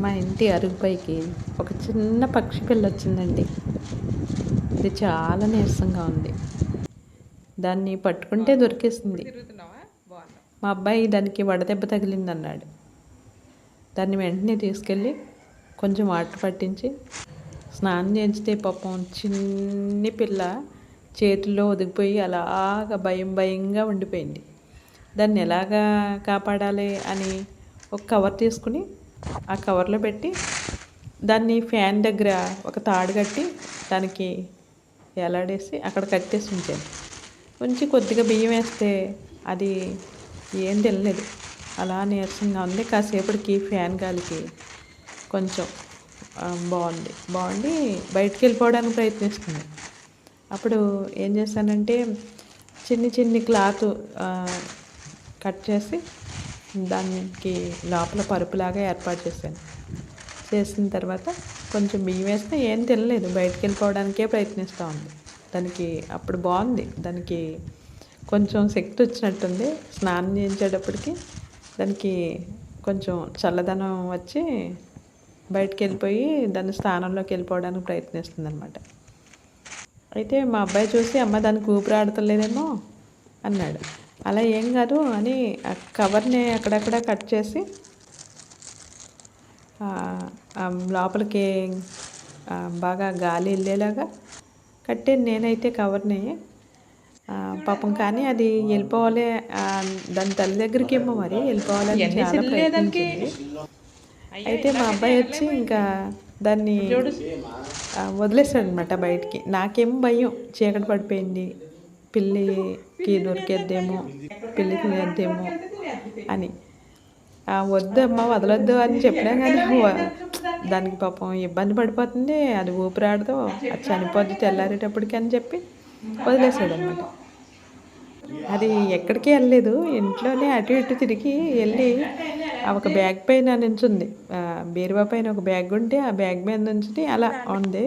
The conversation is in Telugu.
మా ఇంటి అరుగుపైకి ఒక చిన్న పక్షి పిల్ల వచ్చిందండి. ఇది చాలా నీరసంగా ఉంది. దాన్ని పట్టుకుంటే దొరికేసింది. మా అబ్బాయి దానికి వడదెబ్బ తగిలిందన్నాడు. దాన్ని వెంటనే తీసుకెళ్ళి కొంచెం వాటర్ పట్టించి స్నానం చేయించితే పాపం చిన్ని పిల్ల చేతుల్లో ఒదిగిపోయి అలాగ భయంగా ఉండిపోయింది. దాన్ని ఎలాగా కాపాడాలి అని ఒక కవర్ తీసుకుని ఆ కవర్లో పెట్టి దాన్ని ఫ్యాన్ దగ్గర ఒక తాడు కట్టి దానికి ఎలాడేసి అక్కడ కట్టేసి ఉంచాను. ఉంచి కొద్దిగా బియ్యం వేస్తే అది ఏం తినలేదు. అలా నీరసంగా ఉంది. కాసేపటికి ఫ్యాన్ గాలికి కొంచెం బాగుండి బయటికి వెళ్ళిపోవడానికి ప్రయత్నిస్తుంది. అప్పుడు ఏం చేశానంటే చిన్ని క్లాత్ కట్ చేసి దానికి లోపల పరుపులాగా ఏర్పాటు చేసిన తర్వాత కొంచెం బియ్యం వేస్తే ఏం తినలేదు. బయటికి వెళ్ళిపోవడానికే ప్రయత్నిస్తూ ఉంది. దానికి అప్పుడు బాగుంది. దానికి కొంచెం శక్తి వచ్చినట్టుంది. స్నానం చేయించేటప్పటికి దానికి కొంచెం చల్లదనం వచ్చి బయటికి వెళ్ళిపోయి దాని స్థానంలోకి వెళ్ళిపోవడానికి ప్రయత్నిస్తుంది అనమాట. అయితే మా అబ్బాయి చూసి అమ్మ దానికి ఊపిరాడతలేదేమో అన్నాడు. అలా ఏం కాదు అని ఆ కవర్ని అక్కడక్కడ కట్ చేసి లోపలికి బాగా గాలి వెళ్ళేలాగా కట్టాను నేనైతే కవర్ని. పాపం కానీ అది వెళ్ళిపోవాలి, దాని తల్లి దగ్గరికి ఏమో మరి వెళ్ళిపోవాలని చాలా ప్రయత్నించింది. అయితే మా అబ్బాయి వచ్చి ఇంకా దాన్ని వదిలేసాడు అనమాట బయటికి. నాకేమో భయం, చీకటి పడిపోయింది, పిల్లికి దొరికేద్దేమో, పిల్లికి తినేద్దేమో అని. వద్దమ్మా వదలొద్దు అని చెప్పినా కానీ దానికి పాపం ఇబ్బంది పడిపోతుంది, అది ఊపిరాడదు, అది చనిపోద్ది తెల్లారేటప్పటికి అని చెప్పి వదిలేసాడు అనమాట. అది ఎక్కడికి వెళ్ళలేదు, ఇంట్లోనే అటు ఇటు తిరిగి వెళ్ళి ఒక బ్యాగ్ పైన నుంచుంది. బీరువా పైన ఒక బ్యాగ్ ఉంటే ఆ బ్యాగ్ మీద నుంచి అలా ఉంది.